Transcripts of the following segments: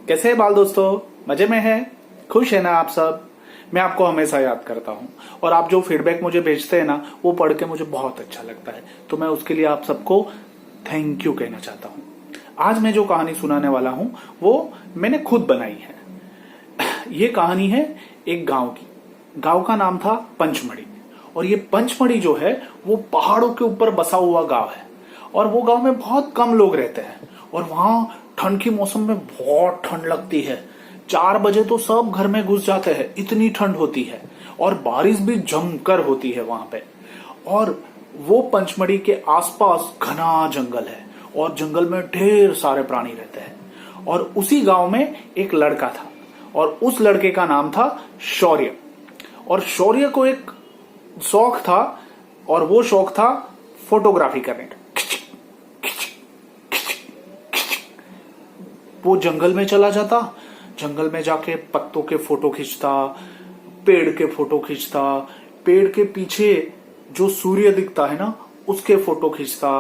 कैसे है बाल दोस्तों? मजे में है? खुश है ना आप सब? मैं आपको हमेशा याद करता हूँ और आप जो फीडबैक मुझे भेजते हैं ना, वो पढ़ के मुझे बहुत अच्छा लगता है। तो मैं उसके लिए आप सबको थैंक यू कहना चाहता हूँ। आज मैं जो कहानी सुनाने वाला हूँ वो मैंने खुद बनाई है। ये कहानी है एक गांव की। गांव का नाम था पंचमढ़ी। और ये पंचमढ़ी जो है वो पहाड़ों के ऊपर बसा हुआ गांव है। और वो गांव में बहुत कम लोग रहते हैं और वहां ठंड की मौसम में बहुत ठंड लगती है। 4 बजे तो सब घर में घुस जाते हैं, इतनी ठंड होती है। और बारिश भी जमकर होती है वहां पे। और वो पंचमढ़ी के आसपास घना जंगल है और जंगल में ढेर सारे प्राणी रहते हैं। और उसी गांव में एक लड़का था और उस लड़के का नाम था शौर्य। और शौर्य को एक शौक था और वो शौक था फोटोग्राफी करने का। वो जंगल में चला जाता, जंगल में जाके पत्तों के फोटो खींचता, पेड़ के फोटो खींचता, पेड़ के पीछे जो सूर्य दिखता है ना उसके फोटो खींचता,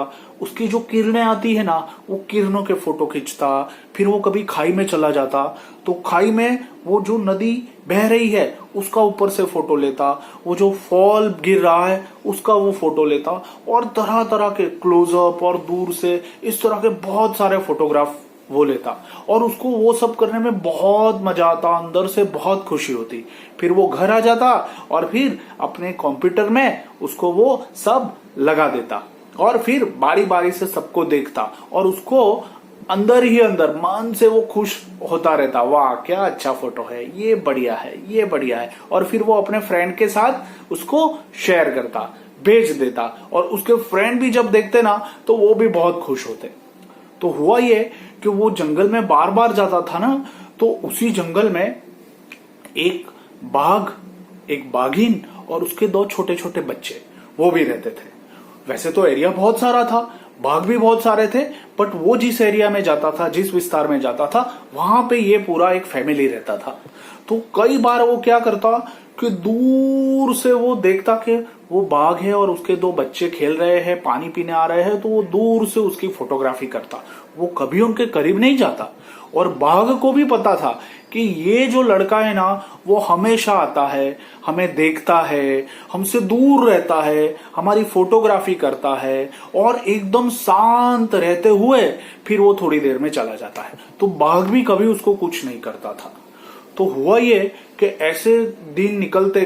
उसकी जो किरणें आती है ना वो किरणों के फोटो खींचता। फिर वो कभी खाई में चला जाता तो खाई में वो जो नदी बह रही है उसका ऊपर से फोटो लेता, वो जो फॉल गिर रहा है उसका वो फोटो लेता। और तरह तरह के क्लोजअप और दूर से इस तरह के बहुत सारे फोटोग्राफ वो लेता। और उसको वो सब करने में बहुत मजा आता, अंदर से बहुत खुशी होती। फिर वो घर आ जाता और फिर अपने कंप्यूटर में उसको वो सब लगा देता और फिर बारी बारी से सबको देखता और उसको अंदर ही अंदर मन से वो खुश होता रहता। वाह क्या अच्छा फोटो है, ये बढ़िया है, ये बढ़िया है। और फिर वो अपने फ्रेंड के साथ उसको शेयर करता, भेज देता। और उसके फ्रेंड भी जब देखते ना तो वो भी बहुत खुश होते। तो हुआ ये कि वो जंगल में बार बार जाता था ना, तो उसी जंगल में एक बाघ, एक बाघिन और उसके 2 छोटे छोटे बच्चे वो भी रहते थे। वैसे तो एरिया बहुत सारा था, बाघ भी बहुत सारे थे, बट वो जिस एरिया में जाता था, जिस विस्तार में जाता था, वहां पे ये पूरा एक फैमिली रहता था। तो कई बार वो क्या करता कि दूर से वो देखता कि वो बाघ है और उसके 2 बच्चे खेल रहे हैं, पानी पीने आ रहे हैं, तो वो दूर से उसकी फोटोग्राफी करता। वो कभी उनके करीब नहीं जाता। और बाघ को भी पता था कि ये जो लड़का है ना वो हमेशा आता है, हमें देखता है, हमसे दूर रहता है, हमारी फोटोग्राफी करता है और एकदम शांत रहते हुए फिर वो थोड़ी देर में चला जाता है। तो बाघ भी कभी उसको कुछ नहीं करता था। तो हुआ ये कि ऐसे दिन निकलते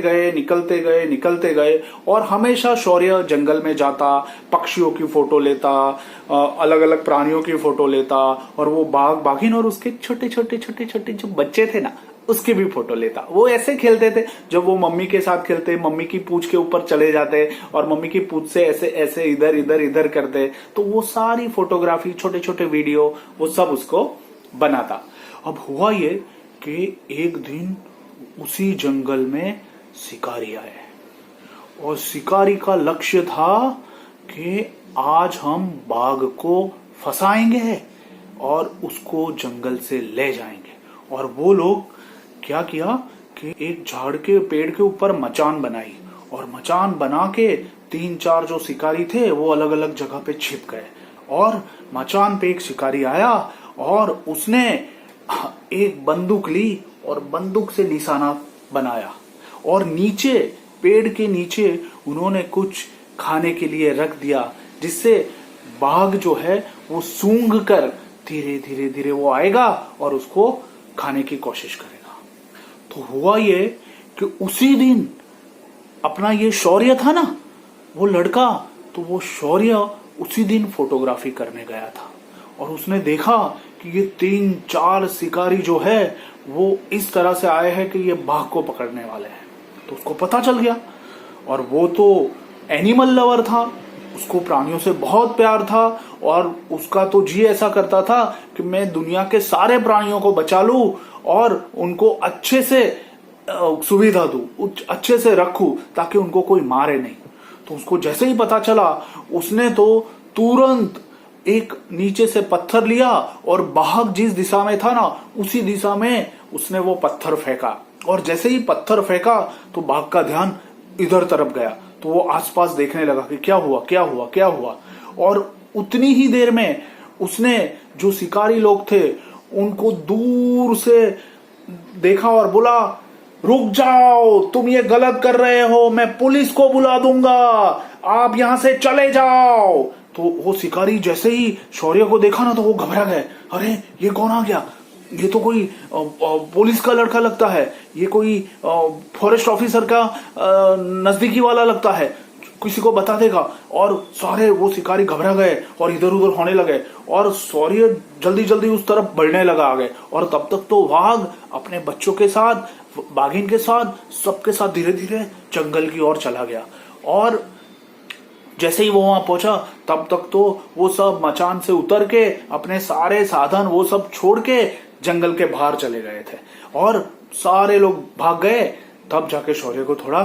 गए और हमेशा शौर्य जंगल में जाता, पक्षियों की फोटो लेता, अलग अलग प्राणियों की फोटो लेता और वो बाघ बाघिन और उसके छोटे छोटे जो बच्चे थे ना उसकी भी फोटो लेता। वो ऐसे खेलते थे, जब वो मम्मी के साथ खेलते, मम्मी की पूंछ के ऊपर चले जाते और मम्मी की पूंछ से ऐसे ऐसे इधर करते, तो वो सारी फोटोग्राफी, छोटे छोटे वीडियो वो सब उसको बनाता। अब हुआ ये कि एक दिन उसी जंगल में शिकारी आए और शिकारी का लक्ष्य था कि आज हम बाघ को फंसाएंगे और उसको जंगल से ले जाएंगे। और वो लोग क्या किया कि एक झाड़ के पेड़ के ऊपर मचान बनाई और मचान बना के 3-4 जो शिकारी थे वो अलग अलग जगह पे छिप गए। और मचान पे एक शिकारी आया और उसने एक बंदूक ली और बंदूक से निशाना बनाया और नीचे, पेड़ के नीचे उन्होंने कुछ खाने के लिए रख दिया, जिससे बाघ जो है वो सूंघ कर धीरे धीरे वो आएगा और उसको खाने की कोशिश करेगा। तो हुआ ये कि उसी दिन अपना ये शौर्य था ना वो लड़का, तो वो शौर्य उसी दिन फोटोग्राफी करने गया था और उसने देखा कि ये 3-4 शिकारी जो है वो इस तरह से आए हैं कि ये बाघ को पकड़ने वाले हैं। तो उसको पता चल गया। और वो तो एनिमल लवर था, उसको प्राणियों से बहुत प्यार था और उसका तो जी ऐसा करता था कि मैं दुनिया के सारे प्राणियों को बचा लूं और उनको अच्छे से सुविधा दूं, अच्छे से रखूं ताकि उनको कोई मारे नहीं। तो उसको जैसे ही पता चला उसने तो तुरंत एक नीचे से पत्थर लिया और बाघ जिस दिशा में था ना उसी दिशा में उसने वो पत्थर फेंका। और जैसे ही पत्थर फेंका तो बाघ का ध्यान इधर तरफ गया, तो वो आसपास देखने लगा कि क्या हुआ। और उतनी ही देर में उसने, जो शिकारी लोग थे उनको दूर से देखा और बोला, रुक जाओ, तुम ये गलत कर रहे हो, मैं पुलिस को बुला दूंगा, आप यहां से चले जाओ। तो वो शिकारी जैसे ही शौर्य को देखा ना तो वो घबरा गए। अरे ये कौन आ गया, ये तो कोई पुलिस का लड़का लगता है, ये कोई फॉरेस्ट ऑफिसर का नजदीकी वाला लगता है, किसी को बता देगा। और सारे वो शिकारी घबरा गए और इधर उधर होने लगे और शौर्य जल्दी जल्दी उस तरफ बढ़ने लगा आगे। और तब तक तो बाघ अपने बच्चों के साथ, बाघिन के साथ, सबके साथ धीरे धीरे जंगल की ओर चला गया। और जैसे ही वो वहां पहुंचा तब तक तो वो सब मचान से उतर के अपने सारे साधन वो सब छोड़ के जंगल के बाहर चले गए थे और सारे लोग भाग गए। तब जाके शौर्य को थोड़ा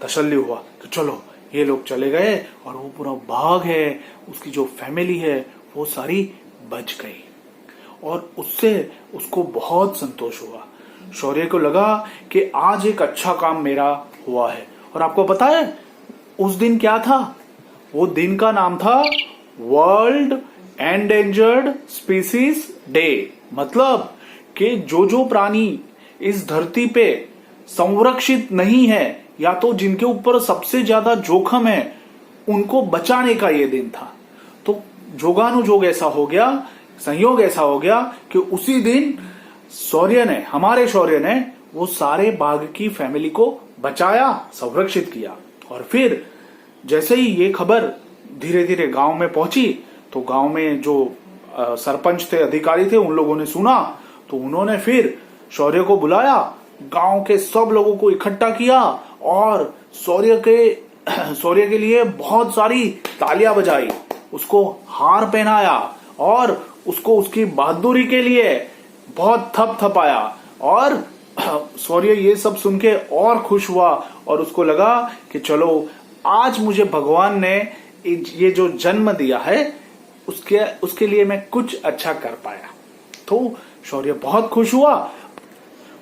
तसल्ली हुआ कि चलो ये लोग चले गए और वो पूरा बाघ है, उसकी जो फैमिली है वो सारी बच गई। और उससे उसको बहुत संतोष हुआ। शौर्य को लगा कि आज एक अच्छा काम मेरा हुआ है। और आपको पता है उस दिन क्या था? वो दिन का नाम था वर्ल्ड एंडेंजर्ड स्पीसीज डे। मतलब कि जो प्राणी इस धरती पे संरक्षित नहीं है या तो जिनके ऊपर सबसे ज्यादा जोखिम है उनको बचाने का ये दिन था। तो जोगानुजोग ऐसा हो गया, संयोग ऐसा हो गया कि उसी दिन हमारे शौर्य ने वो सारे बाघ की फैमिली को बचाया, संरक्षित किया। और फिर जैसे ही ये खबर धीरे धीरे गांव में पहुंची तो गांव में जो सरपंच थे, अधिकारी थे, उन लोगों ने सुना तो उन्होंने फिर शौर्य को बुलाया, गांव के सब लोगों को इकट्ठा किया और शौर्य के लिए बहुत सारी तालियां बजाई, उसको हार पहनाया और उसको उसकी बहादुरी के लिए बहुत थपथपाया। और शौर्य ये सब सुन के और खुश हुआ और उसको लगा कि चलो आज मुझे भगवान ने ये जो जन्म दिया है उसके लिए मैं कुछ अच्छा कर पाया। तो शौर्य बहुत खुश हुआ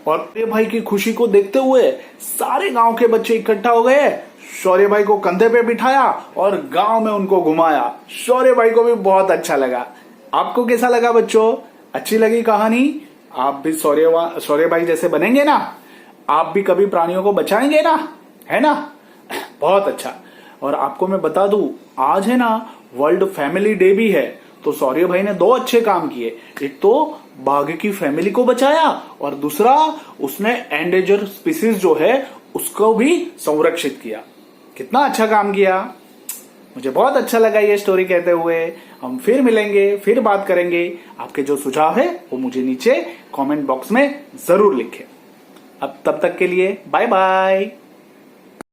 और शौर्य भाई की खुशी को देखते हुए सारे गांव के बच्चे इकट्ठा हो गए, शौर्य भाई को कंधे पे बिठाया और गांव में उनको घुमाया। शौर्य भाई को भी बहुत अच्छा लगा। आपको कैसा लगा बच्चों? अच्छी लगी कहानी? आप भी शौर्य भाई जैसे बनेंगे ना? आप भी कभी प्राणियों को बचाएंगे ना? है ना? बहुत अच्छा। और आपको मैं बता दूं, आज है ना वर्ल्ड फैमिली डे भी है। तो शौर्य भाई ने 2 अच्छे काम किए। एक तो बाघ की फैमिली को बचाया और दूसरा उसने एंडेंजर स्पीसीज जो है उसको भी संरक्षित किया। कितना अच्छा काम किया। मुझे बहुत अच्छा लगा ये स्टोरी कहते हुए। हम फिर मिलेंगे, फिर बात करेंगे। आपके जो सुझाव है वो मुझे नीचे कमेंट बॉक्स में जरूर लिखें। अब तब तक के लिए बाय बाय।